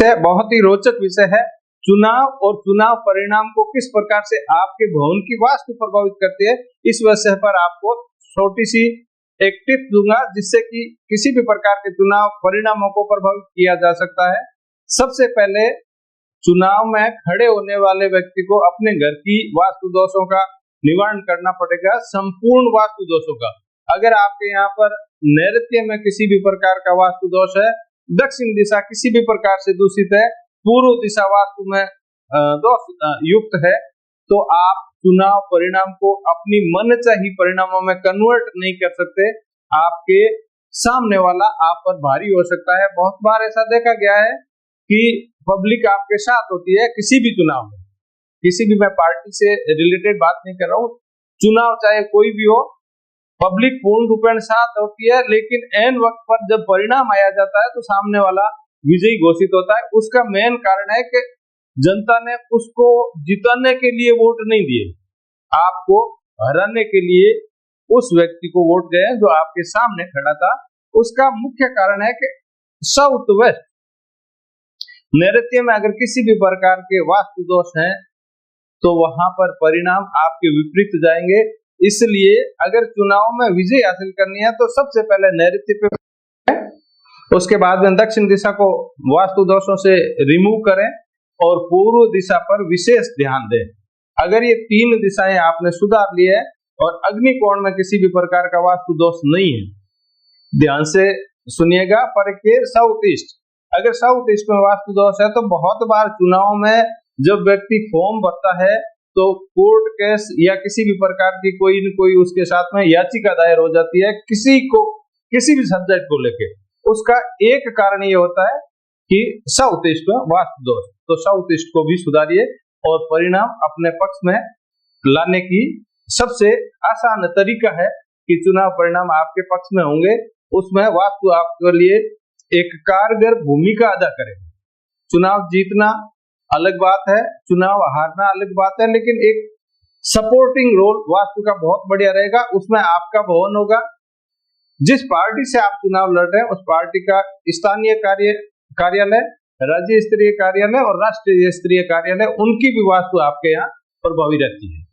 विषय बहुत ही रोचक विषय है। चुनाव और चुनाव परिणाम को किस प्रकार से आपके भवन की वास्तु प्रभावित करती है, इस विषय पर आपको छोटी सी एक टिप दूंगा जिससे कि किसी भी प्रकार के चुनाव परिणामों को प्रभावित किया जा सकता है। सबसे पहले चुनाव में खड़े होने वाले व्यक्ति को अपने घर की वास्तु दोषों का निवारण करना पड़ेगा, संपूर्ण वास्तु दोषों का। अगर आपके यहाँ पर नैऋत्य में किसी भी प्रकार का वास्तु दोष है, दक्षिण दिशा किसी भी प्रकार से दूषित है, पूर्व दिशा वास्तु में दोष युक्त है, तो आप चुनाव परिणाम को अपनी मनचाही परिणामों में कन्वर्ट नहीं कर सकते। आपके सामने वाला आप पर भारी हो सकता है। बहुत बार ऐसा देखा गया है कि पब्लिक आपके साथ होती है किसी भी चुनाव में, किसी भी, मैं पार्टी से रिलेटेड बात नहीं कर रहा हूँ, चुनाव चाहे कोई भी हो, पब्लिक पूर्ण रूपेण साथ होती है, लेकिन एन वक्त पर जब परिणाम आया जाता है तो सामने वाला विजयी घोषित होता है। उसका मेन कारण है कि जनता ने उसको जिताने के लिए वोट नहीं दिए, आपको हराने के लिए उस व्यक्ति को वोट गए जो आपके सामने खड़ा था। उसका मुख्य कारण है कि साउथ वेस्ट नैऋत्य में अगर किसी भी प्रकार के वास्तु दोष हैं तो वहां पर परिणाम आपके विपरीत जाएंगे। इसलिए अगर चुनाव में विजय हासिल करनी है तो सबसे पहले नैऋत्य पे, उसके बाद में दक्षिण दिशा को वास्तु दोषों से रिमूव करें और पूर्व दिशा पर विशेष ध्यान दें। अगर ये तीन दिशाएं आपने सुधार ली है और अग्निकोण में किसी भी प्रकार का वास्तु दोष नहीं है, ध्यान से सुनिएगा, परखिए साउथ ईस्ट। अगर साउथ ईस्ट में वास्तु दोष है तो बहुत बार चुनाव में जब व्यक्ति फॉर्म भरता है तो कोर्ट केस या किसी भी प्रकार की कोई न कोई उसके साथ में याचिका दायर हो जाती है किसी भी सब्जेक्ट को लेके। उसका एक कारण ये होता है कि साउथ ईस्ट में वास्तु दोष। तो साउथ ईस्ट को भी सुधारिए और परिणाम अपने पक्ष में लाने की सबसे आसान तरीका है कि चुनाव परिणाम आपके पक्ष में होंगे। उसमें वास्तु आपके लिए एक कारगर भूमिका अदा करेगा। चुनाव जीतना अलग बात है, चुनाव हारना अलग बात है, लेकिन एक सपोर्टिंग रोल वास्तु का बहुत बढ़िया रहेगा। उसमें आपका भवन होगा, जिस पार्टी से आप चुनाव लड़ रहे हैं उस पार्टी का स्थानीय कार्यालय, राज्य स्तरीय कार्यालय और राष्ट्रीय स्तरीय कार्यालय, उनकी भी वास्तु आपके यहाँ प्रभावी रहती है।